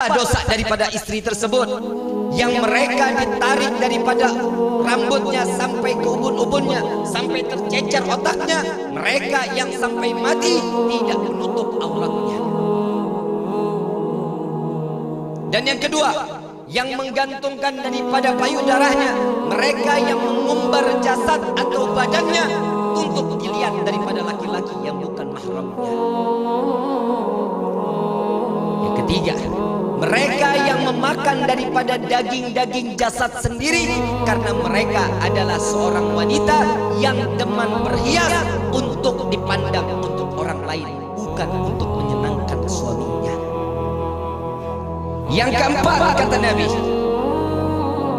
dosa daripada istri tersebut yang mereka ditarik daripada rambutnya sampai ke ubun-ubunnya, sampai tercecer otaknya, mereka yang sampai mati tidak menutup auratnya. Dan yang kedua, yang menggantungkan daripada payudaranya, mereka yang mengumbar jasad atau badannya untuk dilihat daripada laki-laki yang bukan mahramnya. Yang ketiga, mereka yang memakan daripada daging-daging jasad sendiri karena mereka adalah seorang wanita yang demen berhias untuk dipandang untuk orang lain, bukan untuk menyenangkan suaminya. Yang keempat, kata Nabi,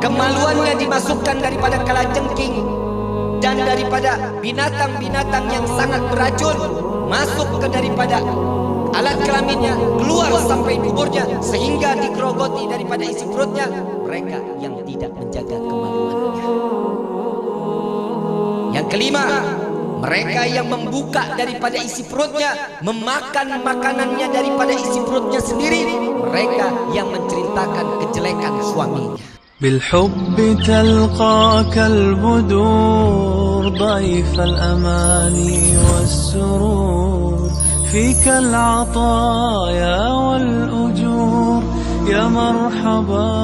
kemaluannya dimasukkan daripada kalajengking dan daripada binatang-binatang yang sangat beracun masuk ke daripada alat kelaminnya, keluar sampai duburnya sehingga digerogoti daripada isi perutnya. Mereka yang tidak menjaga kemaluannya. Yang kelima, mereka yang membuka daripada isi perutnya, memakan makanannya daripada isi perutnya sendiri. Mereka yang menceritakan kejelekan suaminya. بالحب تلقاك البدور ضيف الأماني والسرور فيك العطايا والأجور يا مرحبا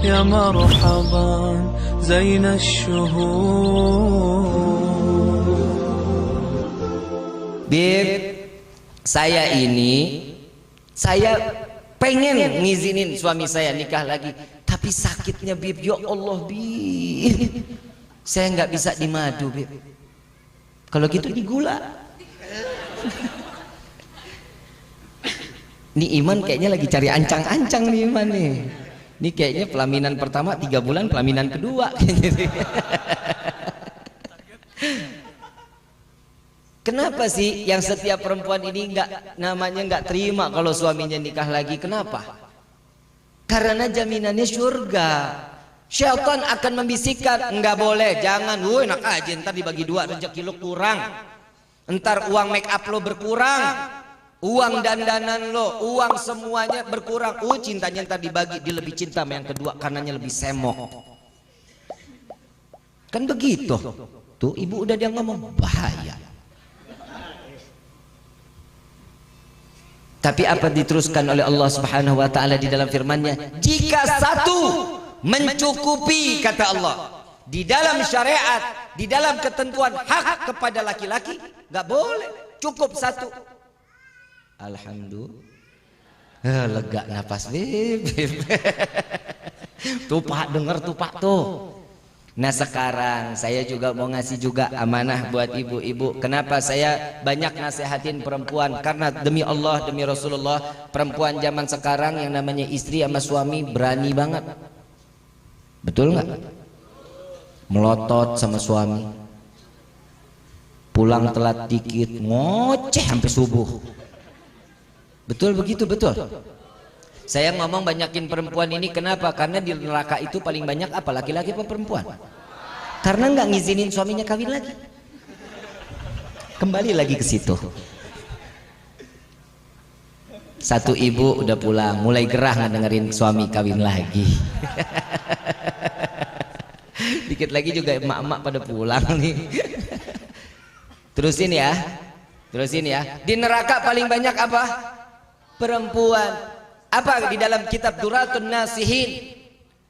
يا مرحبا زين الشهور. Bib, saya pengen ngizinin suami saya nikah lagi, tapi sakitnya Bib, ya Allah Bib, saya nggak bisa dimadu Bib. Kalau gitu digula. Nih Iman kayaknya lagi cari ancang-ancang nih Iman nih. Ini kayaknya pelaminan pertama 3 bulan, pelaminan kedua. Kenapa sih yang setiap perempuan ini nggak terima kalau suaminya nikah lagi? Kenapa? Karena jaminannya surga. Syaitan akan membisikkan, enggak boleh, jangan, enak aja, ntar dibagi 2 rezeki lo kurang, ntar uang make up lo berkurang, uang dandanan lo, uang semuanya berkurang, cintanya ntar dibagi, dia lebih cinta sama yang kedua karenanya lebih semok. Kan begitu. Tuh ibu udah dia ngomong, bahaya. Tapi apa diteruskan oleh Allah Subhanahu wa taala di dalam firman-Nya? Jika satu mencukupi, kata Allah, di dalam syariat, di dalam ketentuan hak kepada laki-laki, nggak boleh, cukup satu. Alhamdulillah, lega napas Bib. Tuh Pak, denger tuh Pak tuh. Nah sekarang saya juga mau ngasih juga amanah buat ibu-ibu. Kenapa saya banyak nasihatin perempuan? Karena demi Allah, demi Rasulullah, perempuan zaman sekarang yang namanya istri sama suami berani banget. Betul nggak? Melotot sama suami, pulang telat dikit ngoceh sampai subuh. Betul begitu, betul. Saya ngomong banyakin perempuan ini kenapa? Karena di neraka itu paling banyak apa? Laki-laki apa perempuan? Karena nggak ngizinin suaminya kawin lagi. Kembali lagi ke situ. Satu ibu udah pulang, mulai gerah ngedengerin suami kawin lagi. Dikit lagi juga emak-emak pada pulang nih. Terusin ya. Di neraka paling banyak apa? Perempuan. Apa di dalam kitab Duratun Nasihin,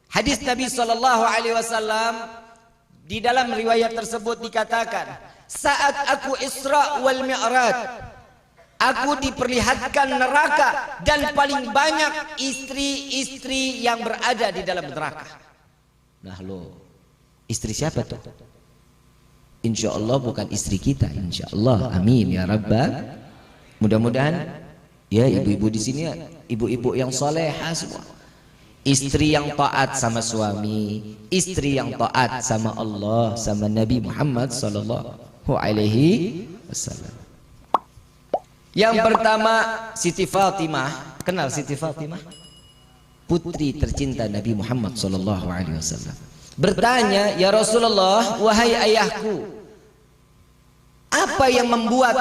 hadis Nabi SAW, di dalam riwayat tersebut dikatakan, saat aku Isra wal Mi'raj, aku diperlihatkan neraka dan paling banyak istri-istri yang berada di dalam neraka. Nah lo, istri siapa tuh? Insya Allah bukan istri kita, insya Allah, amin ya Rabbal. Mudah-mudahan ya ibu-ibu di sini, ibu-ibu yang solehah semua, istri yang taat sama suami, istri yang taat sama Allah, sama Nabi Muhammad sallallahu alaihi wasallam. Yang pertama Siti Fatimah. Kenal Siti Fatimah? Putri tercinta Nabi Muhammad sallallahu alaihi wasallam. Bertanya, ya Rasulullah, wahai ayahku, apa yang membuat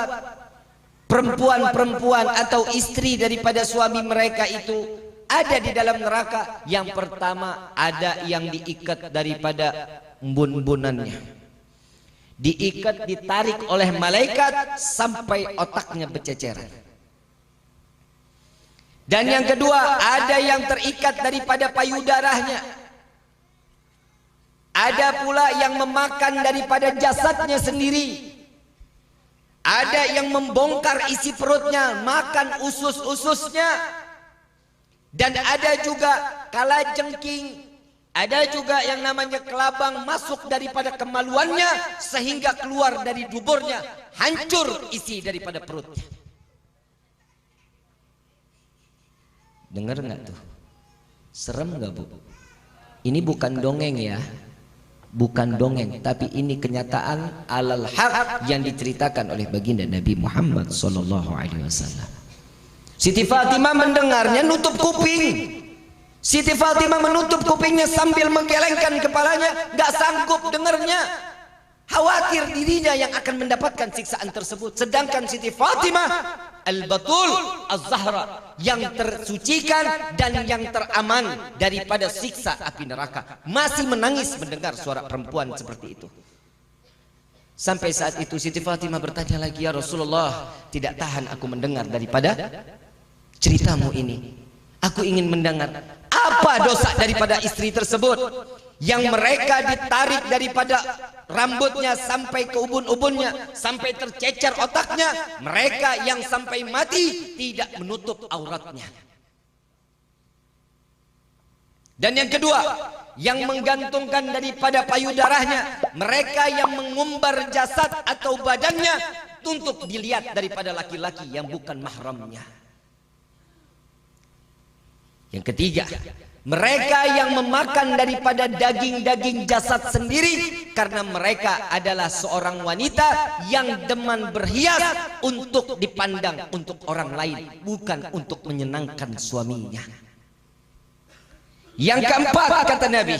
perempuan-perempuan atau istri daripada suami mereka itu ada di dalam neraka. Yang pertama, ada yang diikat daripada bun-bunannya, diikat, ditarik oleh malaikat sampai otaknya berceceran. Dan yang kedua, ada yang terikat daripada payudaranya. Ada pula yang memakan daripada jasadnya sendiri. Ada yang membongkar isi perutnya, makan usus-ususnya. Dan ada juga kalajengking, ada juga yang namanya kelabang masuk daripada kemaluannya sehingga keluar dari duburnya, hancur isi daripada perutnya. Dengar nggak tuh? Serem nggak, Bu? Ini bukan dongeng ya. Bukan dongeng, tapi ini kenyataan alal haq yang diceritakan oleh baginda Nabi Muhammad SAW. Siti Fatimah mendengarnya nutup kuping. Siti Fatimah menutup kupingnya sambil menggelengkan kepalanya, nggak sanggup dengarnya. Khawatir dirinya yang akan mendapatkan siksaan tersebut. Sedangkan Siti Fatimah Al-Batul Az-Zahra yang tersucikan dan yang teraman daripada siksa api neraka masih menangis mendengar suara perempuan seperti itu. Sampai saat itu Siti Fatimah bertanya lagi, ya Rasulullah, tidak tahan aku mendengar daripada ceritamu ini. Aku ingin mendengar apa dosa daripada istri tersebut yang mereka ditarik daripada rambutnya sampai ke ubun-ubunnya, sampai tercecer otaknya, mereka yang sampai mati tidak menutup auratnya. Dan yang kedua, yang menggantungkan daripada payudaranya, mereka yang mengumbar jasad atau badannya untuk dilihat daripada laki-laki yang bukan mahramnya. Yang ketiga, mereka yang memakan daripada daging-daging jasad sendiri karena mereka adalah seorang wanita yang demen berhias untuk dipandang untuk orang lain, bukan untuk menyenangkan suaminya. Yang keempat, kata Nabi,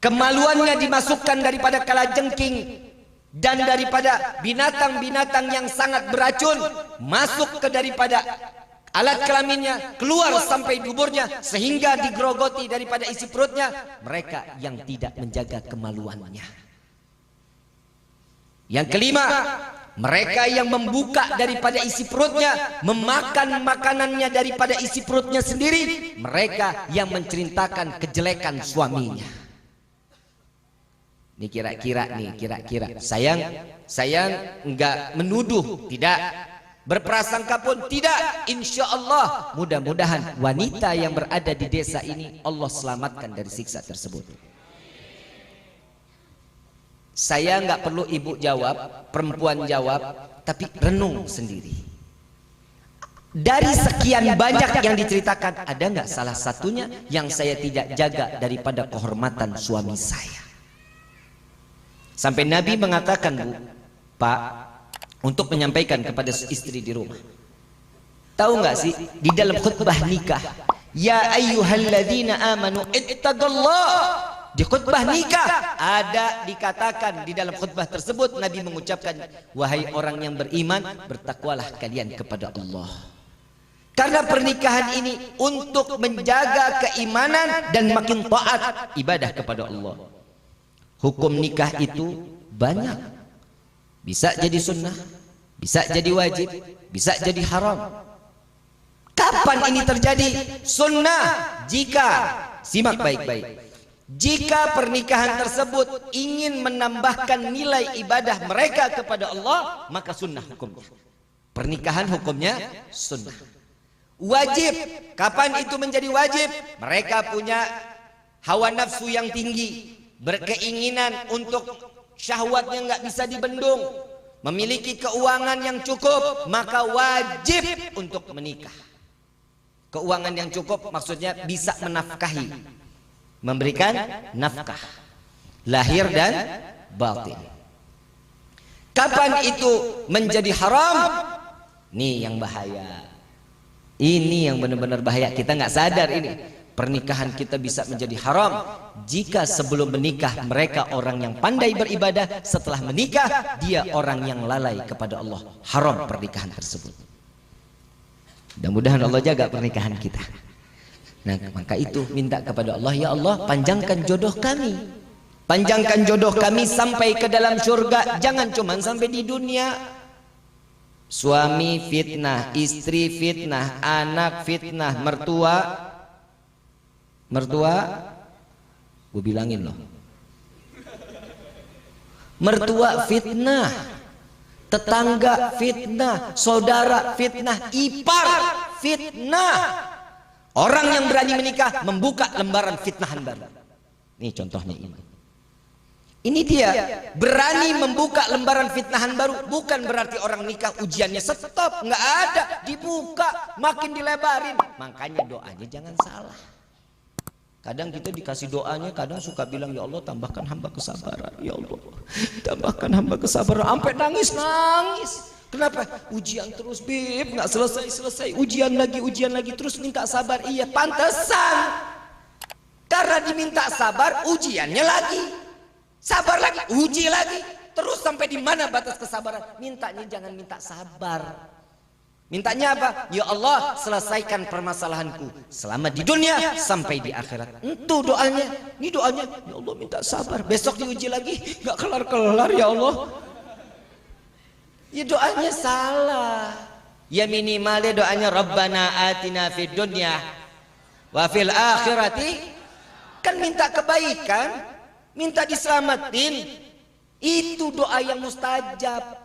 kemaluannya dimasukkan daripada kalajengking dan daripada binatang-binatang yang sangat beracun masuk ke daripada alat kelaminnya, keluar sampai duburnya sehingga digerogoti daripada isi perutnya. Mereka yang tidak menjaga kemaluannya. Yang kelima, mereka yang membuka daripada isi perutnya, memakan makanannya daripada isi perutnya sendiri. Mereka yang menceritakan kejelekan suaminya. Ini kira-kira sayang enggak menuduh, tidak berprasangka pun tidak. Insya Allah mudah-mudahan wanita yang berada di desa ini Allah selamatkan dari siksa tersebut. Saya nggak perlu ibu jawab, perempuan jawab, tapi renung sendiri. Dari sekian banyak yang diceritakan, ada nggak salah satunya yang saya tidak jaga daripada kehormatan suami saya? Sampai Nabi mengatakan, Bu, Pak, untuk menyampaikan kepada istri di rumah. Tahu nggak sih di dalam khutbah nikah, ya ayyuhalladzina amanu ittaqullah. Di khutbah nikah ada dikatakan di dalam khutbah tersebut Nabi mengucapkan, wahai orang yang beriman, bertakwalah kalian kepada Allah. Karena pernikahan ini untuk menjaga keimanan dan makin taat ibadah kepada Allah. Hukum nikah itu banyak. Bisa jadi sunnah, bisa jadi wajib, bisa jadi haram. Kapan ini terjadi? Sunnah jika, simak baik-baik, jika pernikahan tersebut ingin menambahkan nilai ibadah mereka kepada Allah, maka sunnah hukumnya. Pernikahan hukumnya sunnah. Wajib, kapan itu menjadi wajib? Mereka punya hawa nafsu yang tinggi, berkeinginan untuk syahwatnya nggak bisa dibendung, memiliki keuangan yang cukup, maka wajib untuk menikah. Keuangan yang cukup maksudnya bisa menafkahi, memberikan nafkah lahir dan batin. Kapan itu menjadi haram? Ini yang bahaya. Ini yang benar-benar bahaya. Kita nggak sadar ini. Pernikahan kita bisa menjadi haram jika sebelum menikah mereka orang yang pandai beribadah, setelah menikah dia orang yang lalai kepada Allah. Haram pernikahan tersebut. Mudah-mudahan Allah jaga pernikahan kita. Nah, maka itu minta kepada Allah, ya Allah, panjangkan jodoh kami. Panjangkan jodoh kami sampai ke dalam surga, jangan cuma sampai di dunia. Suami fitnah, istri fitnah, anak fitnah, mertua gue bilangin loh, mertua fitnah, tetangga fitnah, saudara fitnah, ipar fitnah. Orang yang berani menikah membuka lembaran fitnahan baru. Ini contohnya ini. Ini dia berani membuka lembaran fitnahan baru. Bukan berarti orang nikah ujiannya stop, nggak ada, dibuka, makin dilebarin. Makanya doanya jangan salah. Kadang kita dikasih doanya, kadang suka bilang, ya Allah tambahkan hamba kesabaran, ya Allah tambahkan hamba kesabaran, sampai nangis. Kenapa? Ujian terus Bib, nggak selesai, ujian lagi, terus minta sabar. Iya pantesan, karena diminta sabar, ujiannya lagi, sabar lagi, uji lagi, terus sampai di mana batas kesabaran? Mintanya jangan minta sabar. Mintanya apa? Ya Allah selesaikan permasalahanku selama di dunia sampai di akhirat. Itu doanya. Ini doanya, ya Allah minta sabar, besok diuji lagi, gak kelar-kelar ya Allah. Ya doanya salah. Ya minimalnya doanya Rabbana atina fid dunya wa fil akhirati. Kan minta kebaikan, minta diselamatin. Itu doa yang mustajab.